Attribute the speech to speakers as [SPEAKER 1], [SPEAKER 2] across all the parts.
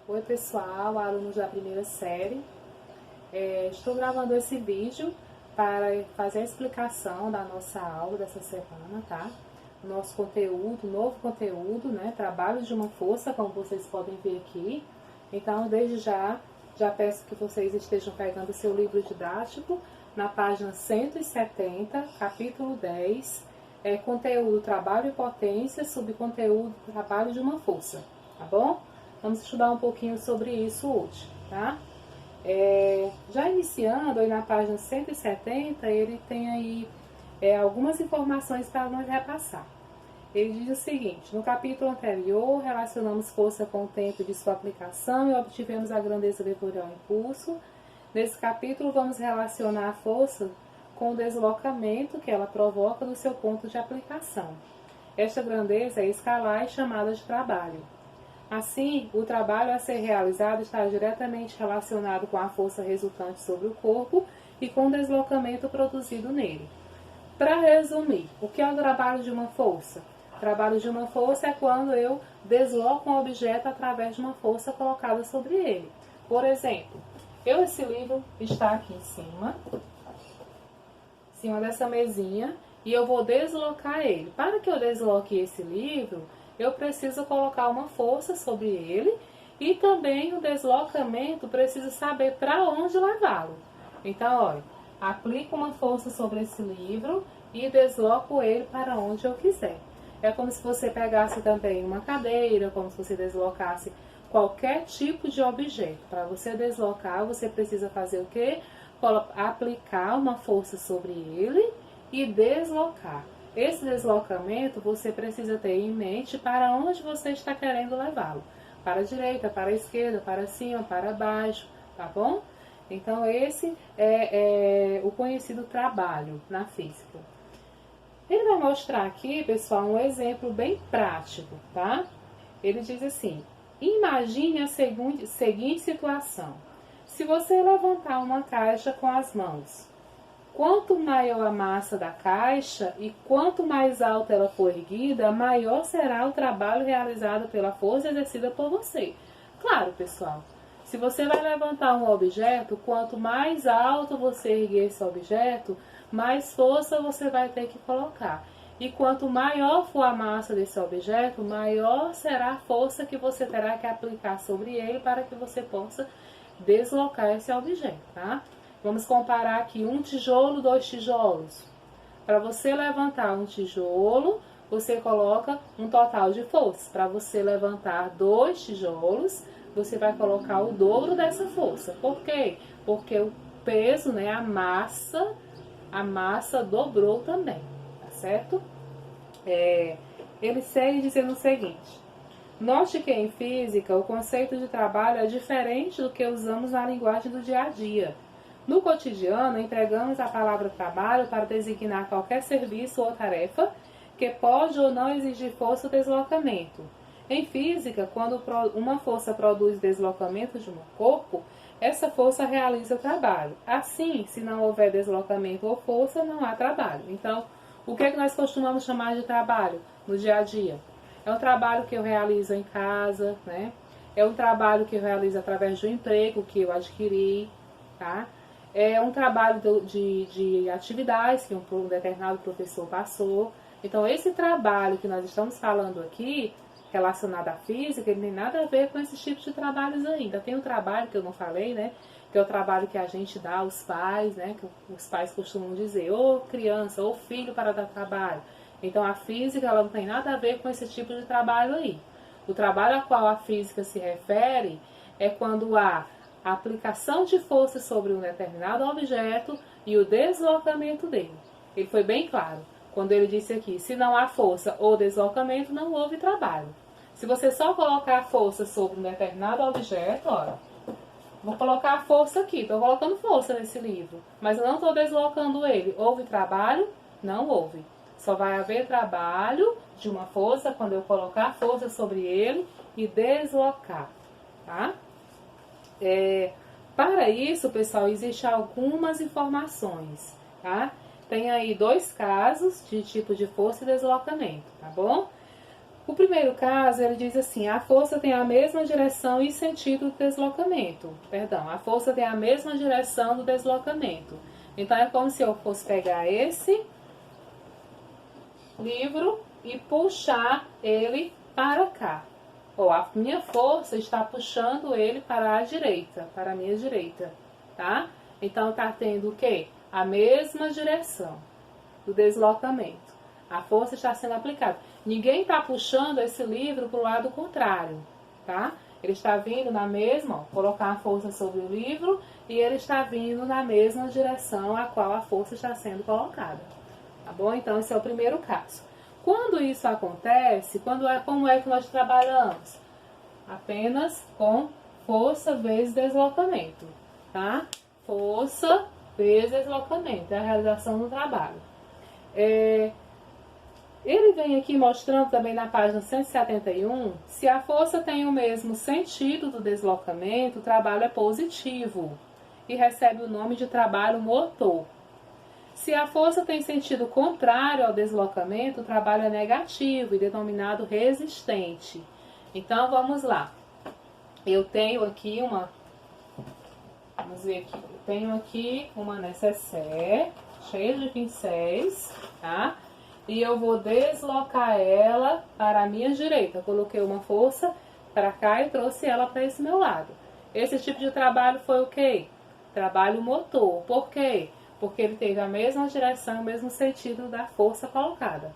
[SPEAKER 1] Oi pessoal, alunos da primeira série. Estou gravando esse vídeo para fazer a explicação da nossa aula dessa semana, tá? O nosso conteúdo, novo conteúdo, né? Trabalhos de uma força, como vocês podem ver aqui. Então, desde já peço que vocês estejam pegando o seu livro didático na página 170, capítulo 10, conteúdo trabalho e potência, subconteúdo trabalho de uma força, tá bom? Vamos estudar um pouquinho sobre isso hoje, tá? Já iniciando aí na página 170, ele tem aí algumas informações para nos repassar. Ele diz o seguinte: no capítulo anterior, relacionamos força com o tempo de sua aplicação e obtivemos a grandeza vetorial impulso. Nesse capítulo, vamos relacionar a força com o deslocamento que ela provoca no seu ponto de aplicação. Esta grandeza é escalar e chamada de trabalho. Assim, o trabalho a ser realizado está diretamente relacionado com a força resultante sobre o corpo e com o deslocamento produzido nele. Para resumir, o que é o trabalho de uma força? O trabalho de uma força é quando eu desloco um objeto através de uma força colocada sobre ele. Por exemplo, esse livro está aqui em cima dessa mesinha, e eu vou deslocar ele. Para que eu desloque esse livro, eu preciso colocar uma força sobre ele e também o deslocamento preciso saber para onde levá-lo. Então, olha, aplico uma força sobre esse livro e desloco ele para onde eu quiser. É como se você pegasse também uma cadeira, como se você deslocasse qualquer tipo de objeto. Para você deslocar, você precisa fazer o quê? Aplicar uma força sobre ele e deslocar. Esse deslocamento você precisa ter em mente para onde você está querendo levá-lo. Para a direita, para a esquerda, para cima, para baixo, tá bom? Então esse é o conhecido trabalho na física. Ele vai mostrar aqui, pessoal, um exemplo bem prático, tá? Ele diz assim: imagine a seguinte situação. Se você levantar uma caixa com as mãos, quanto maior a massa da caixa e quanto mais alta ela for erguida, maior será o trabalho realizado pela força exercida por você. Claro, pessoal, se você vai levantar um objeto, quanto mais alto você erguer esse objeto, mais força você vai ter que colocar. E quanto maior for a massa desse objeto, maior será a força que você terá que aplicar sobre ele para que você possa deslocar esse objeto, tá? Vamos comparar aqui um tijolo, 2 tijolos. Para você levantar um tijolo, você coloca um total de força. Para você levantar 2 tijolos, você vai colocar o dobro dessa força. Por quê? Porque o peso, né, a massa dobrou também, tá certo? Ele segue dizendo o seguinte: note que em física o conceito de trabalho é diferente do que usamos na linguagem do dia a dia. No cotidiano, empregamos a palavra trabalho para designar qualquer serviço ou tarefa que pode ou não exigir força ou deslocamento. Em física, quando uma força produz deslocamento de um corpo, essa força realiza o trabalho. Assim, se não houver deslocamento ou força, não há trabalho. Então, o que é que nós costumamos chamar de trabalho no dia a dia? É um trabalho que eu realizo em casa, né? É um trabalho que eu realizo através do emprego que eu adquiri, tá? É um trabalho de atividades que um determinado professor passou. Então, esse trabalho que nós estamos falando aqui, relacionado à física, ele não tem nada a ver com esses tipos de trabalhos ainda. Tem um trabalho que eu não falei, né? Que é o trabalho que a gente dá aos pais, né? Que os pais costumam dizer, ou criança, ou filho para dar trabalho. Então, a física, ela não tem nada a ver com esse tipo de trabalho aí. O trabalho a qual a física se refere é quando há a aplicação de força sobre um determinado objeto e o deslocamento dele. Ele foi bem claro quando ele disse aqui: se não há força ou deslocamento, não houve trabalho. Se você só colocar a força sobre um determinado objeto, olha, vou colocar a força aqui, estou colocando força nesse livro, mas eu não estou deslocando ele. Houve trabalho? Não houve. Só vai haver trabalho de uma força quando eu colocar força sobre ele e deslocar, tá? Para isso, pessoal, existem algumas informações, tá? Tem aí 2 casos de tipo de força e deslocamento, tá bom? O primeiro caso, ele diz assim, a força tem a mesma direção e sentido do deslocamento. Perdão, a força tem a mesma direção do deslocamento. Então, é como se eu fosse pegar esse livro e puxar ele para cá. Ou a minha força está puxando ele para a direita, para a minha direita, tá? Então, tá tendo o quê? A mesma direção do deslocamento. A força está sendo aplicada. Ninguém está puxando esse livro para o lado contrário, tá? Ele está vindo na mesma, ó, colocar a força sobre o livro, e ele está vindo na mesma direção a qual a força está sendo colocada. Tá bom? Então, esse é o primeiro caso. Quando isso acontece, como é que nós trabalhamos? Apenas com força vezes deslocamento, tá? Força vezes deslocamento, é a realização do trabalho. Ele vem aqui mostrando também na página 171, se a força tem o mesmo sentido do deslocamento, o trabalho é positivo e recebe o nome de trabalho motor. Se a força tem sentido contrário ao deslocamento, o trabalho é negativo e denominado resistente. Então, vamos lá. Eu tenho aqui vamos ver aqui, eu tenho aqui uma necessaire cheia de pincéis, tá? E eu vou deslocar ela para a minha direita. Eu coloquei uma força para cá e trouxe ela para esse meu lado. Esse tipo de trabalho foi o quê? Trabalho motor. Por quê? Porque ele teve a mesma direção, o mesmo sentido da força colocada.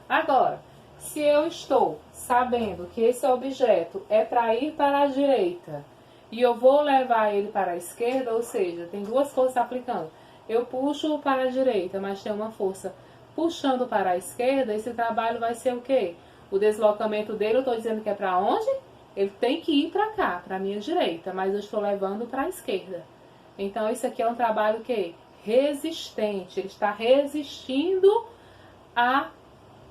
[SPEAKER 1] Agora, se eu estou sabendo que esse objeto é para ir para a direita e eu vou levar ele para a esquerda, ou seja, tem duas forças aplicando. Eu puxo para a direita, mas tem uma força puxando para a esquerda, esse trabalho vai ser o quê? O deslocamento dele, eu estou dizendo que é para onde? Ele tem que ir para cá, para a minha direita, mas eu estou levando para a esquerda. Então, isso aqui é um trabalho que resistente, ele está resistindo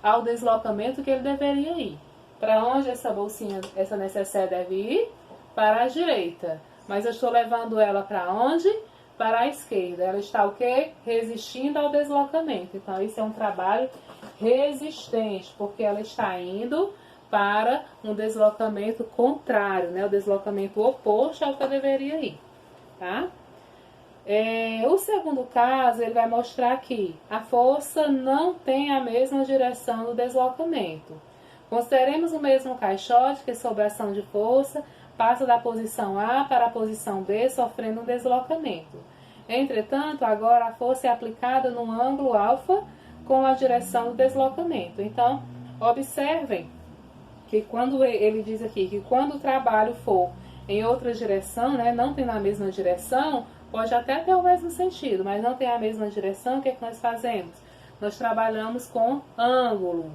[SPEAKER 1] ao deslocamento que ele deveria ir. Para onde essa bolsinha, essa necessaire deve ir? Para a direita. Mas eu estou levando ela para onde? Para a esquerda. Ela está o quê? Resistindo ao deslocamento. Então, isso é um trabalho resistente, porque ela está indo para um deslocamento contrário, né? O deslocamento oposto ao que eu deveria ir, tá? O segundo caso, ele vai mostrar que a força não tem a mesma direção do deslocamento. Consideremos o mesmo caixote que, sob a ação de força, passa da posição A para a posição B, sofrendo um deslocamento. Entretanto, agora a força é aplicada num ângulo alfa com a direção do deslocamento. Então, observem que quando ele diz aqui que quando o trabalho for em outra direção, né, não tem na mesma direção, pode até ter o mesmo sentido, mas não tem a mesma direção, o que é que nós fazemos? Nós trabalhamos com ângulo,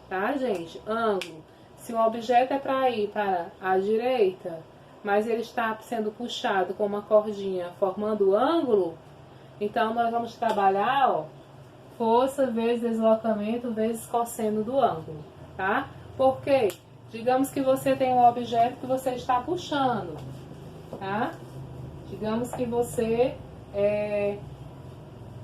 [SPEAKER 1] tá, gente? Ângulo. Se um objeto é para ir para a direita, mas ele está sendo puxado com uma cordinha formando ângulo, então nós vamos trabalhar, ó, força vezes deslocamento vezes cosseno do ângulo, tá? Por quê? Digamos que você tem um objeto que você está puxando, tá? Digamos que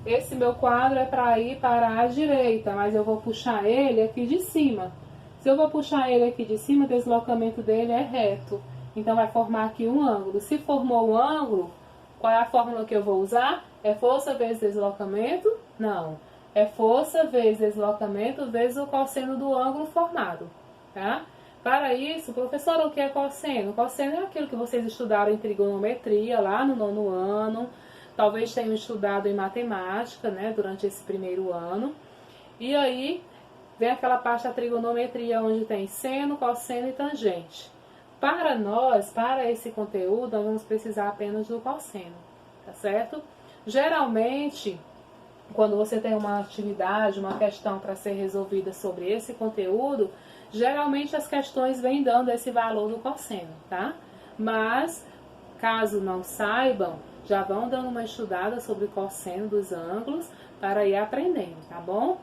[SPEAKER 1] esse meu quadro é para ir para a direita, mas eu vou puxar ele aqui de cima. Se eu vou puxar ele aqui de cima, o deslocamento dele é reto. Então, vai formar aqui um ângulo. Se formou um ângulo, qual é a fórmula que eu vou usar? É força vezes deslocamento? Não. É força vezes deslocamento vezes o cosseno do ângulo formado, tá? Para isso, professora, o que é cosseno? Cosseno é aquilo que vocês estudaram em trigonometria lá no 9º ano, talvez tenham estudado em matemática, né, durante esse primeiro ano. E aí, vem aquela parte da trigonometria onde tem seno, cosseno e tangente. Para nós, para esse conteúdo, nós vamos precisar apenas do cosseno, tá certo? Geralmente, quando você tem uma atividade, uma questão para ser resolvida sobre esse conteúdo, geralmente as questões vêm dando esse valor do cosseno, tá? Mas, caso não saibam, já vão dando uma estudada sobre o cosseno dos ângulos para ir aprendendo, tá bom?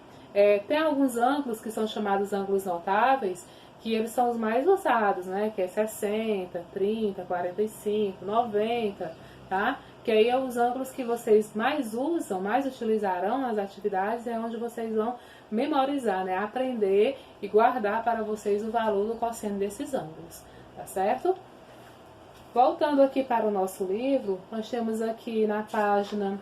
[SPEAKER 1] Tem alguns ângulos que são chamados ângulos notáveis, que eles são os mais usados, né? Que é 60, 30, 45, 90, tá? Que aí é os ângulos que vocês mais usam, mais utilizarão nas atividades, é onde vocês vão memorizar, né? Aprender e guardar para vocês o valor do cosseno desses ângulos, tá certo? Voltando aqui para o nosso livro, nós temos aqui na página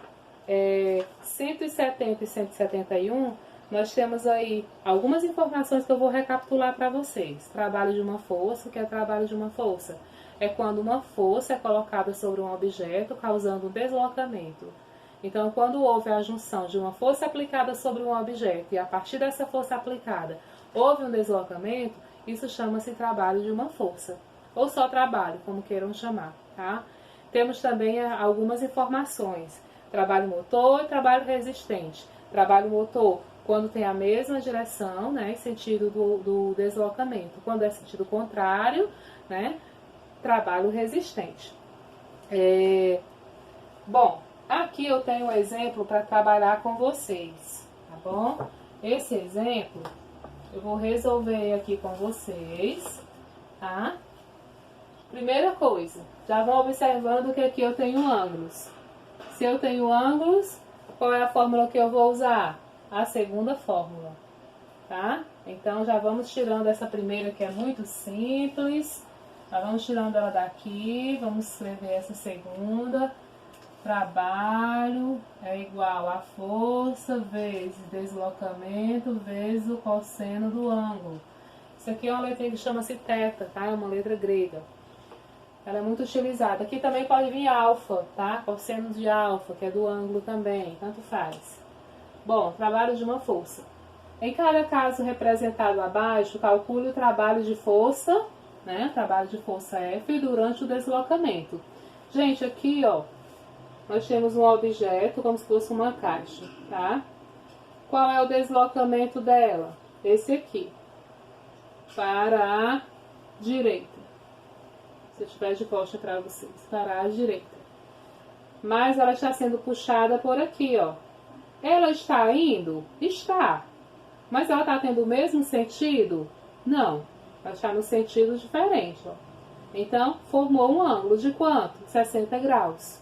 [SPEAKER 1] 170 e 171, nós temos aí algumas informações que eu vou recapitular para vocês. Trabalho de uma força, o que é trabalho de uma força? É quando uma força é colocada sobre um objeto, causando um deslocamento. Então, quando houve a junção de uma força aplicada sobre um objeto e a partir dessa força aplicada houve um deslocamento, isso chama-se trabalho de uma força. Ou só trabalho, como queiram chamar, tá? Temos também algumas informações. Trabalho motor e trabalho resistente. Trabalho motor, quando tem a mesma direção, né, em sentido do deslocamento. Quando é sentido contrário, né, trabalho resistente. Bom, aqui eu tenho um exemplo para trabalhar com vocês, tá bom? Esse exemplo eu vou resolver aqui com vocês, tá? Primeira coisa, já vão observando que aqui eu tenho ângulos. Se eu tenho ângulos, qual é a fórmula que eu vou usar? A segunda fórmula, tá? Então, já vamos tirando essa primeira que é muito simples. Já vamos tirando ela daqui, vamos escrever essa segunda. Trabalho é igual a força vezes deslocamento vezes o cosseno do ângulo. Isso aqui é uma letra que chama-se θ, tá? É uma letra grega. Ela é muito utilizada. Aqui também pode vir alfa, tá? Cosseno de alfa, que é do ângulo também, tanto faz. Bom, trabalho de uma força. Em cada caso representado abaixo, calcule o trabalho de força, né? Trabalho de força F durante o deslocamento. Gente, aqui, ó, nós temos um objeto como se fosse uma caixa, tá? Qual é o deslocamento dela? Esse aqui. Para a direita. Se eu estiver de costa para vocês, para a direita. Mas ela está sendo puxada por aqui, ó. Ela está indo? Está. Mas ela está tendo o mesmo sentido? Não. Ela está no sentido diferente, ó. Então, formou um ângulo de quanto? 60 graus.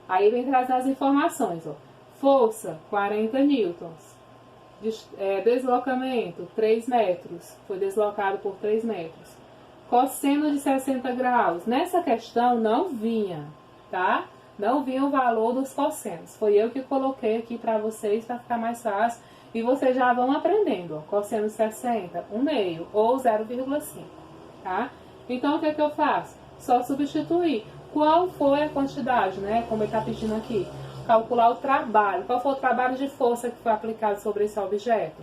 [SPEAKER 1] Aí vem trazer as informações, ó. Força, 40 newtons. Deslocamento, 3 metros. Foi deslocado por 3 metros. Cosseno de 60 graus. Nessa questão não vinha, tá? Não vinha o valor dos cossenos. Foi eu que coloquei aqui para vocês, para ficar mais fácil. E vocês já vão aprendendo, ó. Cosseno de 60, 1/2 ou 0,5, tá? Então, o que é que eu faço? Só substituir. Qual foi a quantidade, né? Como ele está pedindo aqui. Calcular o trabalho. Qual foi o trabalho de força que foi aplicado sobre esse objeto?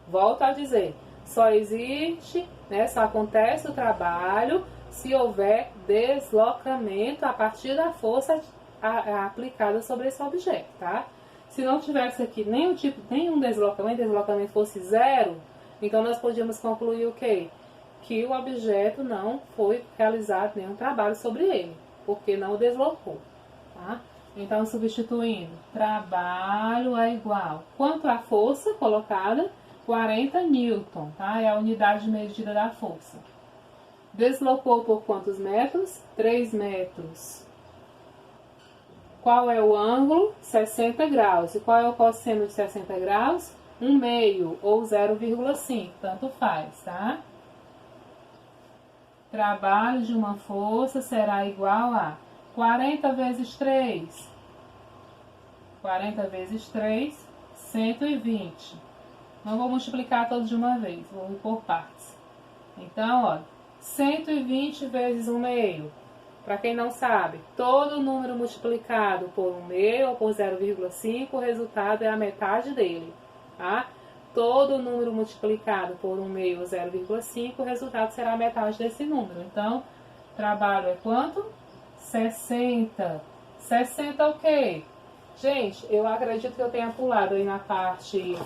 [SPEAKER 1] Volto a dizer. Só existe, né? Só acontece o trabalho se houver deslocamento a partir da força aplicada sobre esse objeto, tá? Se não tivesse aqui nenhum deslocamento fosse zero, então nós podíamos concluir o quê? Que o objeto não foi realizado nenhum trabalho sobre ele, porque não o deslocou, tá? Então, substituindo, trabalho é igual. Quanto à força colocada? 40 newton, tá? É a unidade de medida da força. Deslocou por quantos metros? 3 metros. Qual é o ângulo? 60 graus. E qual é o cosseno de 60 graus? 1/2 ou 0,5, tanto faz, tá? Trabalho de uma força será igual a 40 vezes 3. 40 vezes 3, 120. Não vou multiplicar todos de uma vez, vou por partes. Então, ó, 120 vezes 1/2. Para quem não sabe, todo número multiplicado por 1/2 ou por 0,5, o resultado é a metade dele, tá? Todo número multiplicado por 1/2 ou 0,5, o resultado será a metade desse número. Então, trabalho é quanto? 60. 60 o quê? Gente, eu acredito que eu tenha pulado aí na parte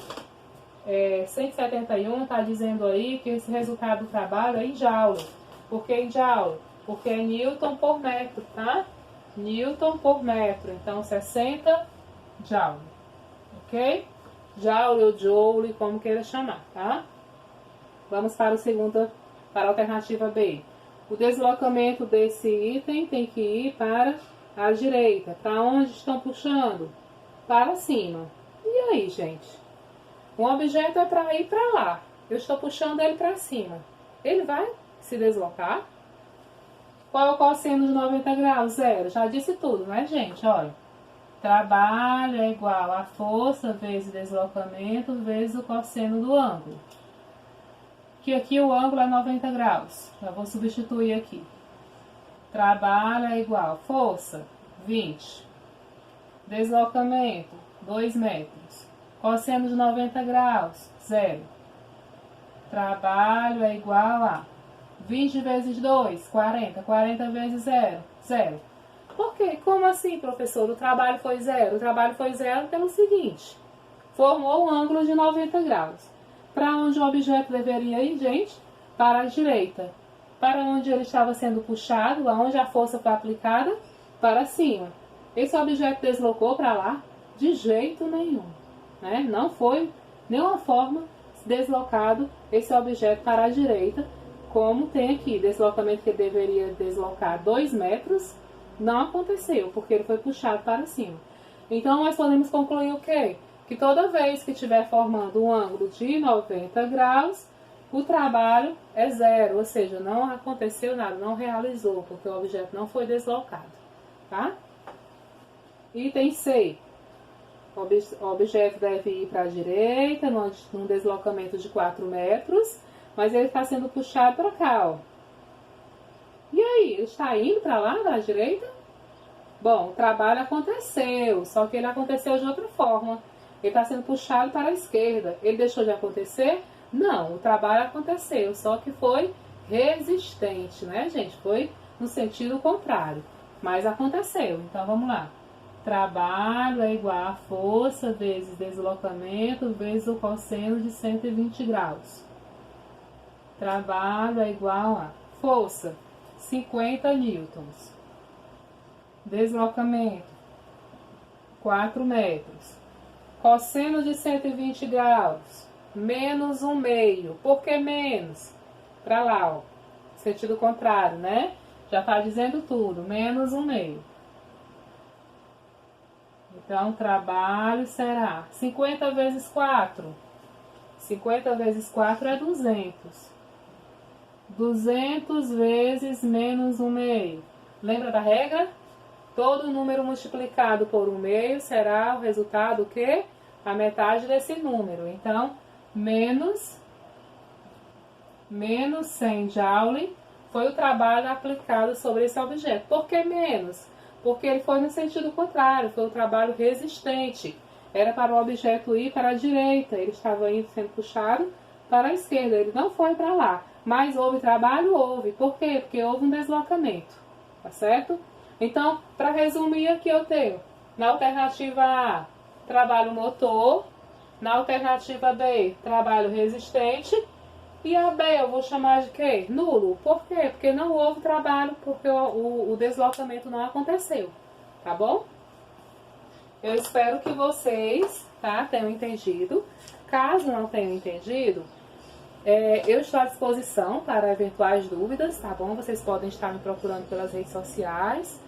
[SPEAKER 1] 171, está dizendo aí que esse resultado do trabalho é em joule. Por que em joule? Porque é Newton por metro, tá? Newton por metro. Então, 60 joule. Ok? Joule ou joule, como queira chamar, tá? Vamos para para a alternativa B. O deslocamento desse item tem que ir para a direita. Para onde estão puxando? Para cima. E aí, gente? Um objeto é para ir para lá. Eu estou puxando ele para cima. Ele vai se deslocar? Qual é o cosseno de 90 graus? Zero. Já disse tudo, né, gente? Olha. Trabalho é igual a força vezes deslocamento vezes o cosseno do ângulo. Que aqui o ângulo é 90 graus. Já vou substituir aqui. Trabalho é igual a força, 20. Deslocamento, 2 metros. Cosseno de 90 graus, 0. Trabalho é igual a 20 vezes 2, 40. 40 vezes 0, 0. Por quê? Como assim, professor? O trabalho foi 0? O trabalho foi 0 pelo seguinte. Formou um ângulo de 90 graus. Para onde o objeto deveria ir, gente? Para a direita. Para onde ele estava sendo puxado, aonde a força foi aplicada? Para cima. Esse objeto deslocou para lá? De jeito nenhum. Né? Não foi nenhuma forma deslocado esse objeto para a direita, como tem aqui, deslocamento que deveria deslocar 2 metros, não aconteceu, porque ele foi puxado para cima. Então, nós podemos concluir o quê? Que toda vez que estiver formando um ângulo de 90 graus, o trabalho é 0, ou seja, não aconteceu nada, não realizou, porque o objeto não foi deslocado, tá? Item C. O objeto deve ir para a direita, num deslocamento de 4 metros, mas ele está sendo puxado para cá, ó. E aí, ele está indo para lá, da direita? Bom, o trabalho aconteceu, só que ele aconteceu de outra forma. Ele está sendo puxado para a esquerda. Ele deixou de acontecer? Não, o trabalho aconteceu, só que foi resistente, né, gente? Foi no sentido contrário, mas aconteceu. Então, vamos lá. Trabalho é igual a força vezes deslocamento vezes o cosseno de 120 graus. Trabalho é igual a força, 50 newtons. Deslocamento, 4 metros. Cosseno de 120 graus, menos 1/2. Por que menos? Para lá, ó. Sentido contrário, né? Já está dizendo tudo, menos 1/2. Então, trabalho será 50 vezes 4. 50 vezes 4 é 200. 200 vezes menos 1/2. Lembra da regra? Todo número multiplicado por 1/2 será o resultado o quê? A metade desse número. Então, menos 100 joule foi o trabalho aplicado sobre esse objeto. Por que menos? Porque ele foi no sentido contrário, foi um trabalho resistente. Era para o objeto ir para a direita, ele estava indo sendo puxado para a esquerda, ele não foi para lá. Mas houve trabalho? Houve. Por quê? Porque houve um deslocamento, tá certo? Então, para resumir aqui eu tenho, na alternativa A, trabalho motor, na alternativa B, trabalho resistente, e a B eu vou chamar de quê? Nulo. Por quê? Porque não houve trabalho, porque o deslocamento não aconteceu, tá bom? Eu espero que vocês, tá, tenham entendido. Caso não tenham entendido, eu estou à disposição para eventuais dúvidas, tá bom? Vocês podem estar me procurando pelas redes sociais,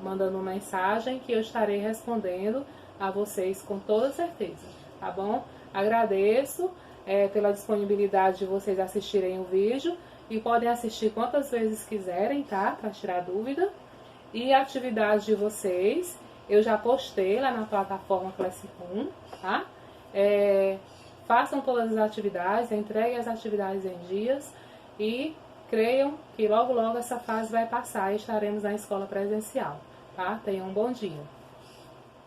[SPEAKER 1] mandando uma mensagem que eu estarei respondendo a vocês com toda certeza, tá bom? Agradeço pela disponibilidade de vocês assistirem o vídeo e podem assistir quantas vezes quiserem, tá? Para tirar dúvida. E a atividade de vocês, eu já postei lá na plataforma Classroom, tá? Façam todas as atividades, entreguem as atividades em dias e creiam que logo logo essa fase vai passar e estaremos na escola presencial, tá? Tenham um bom dia.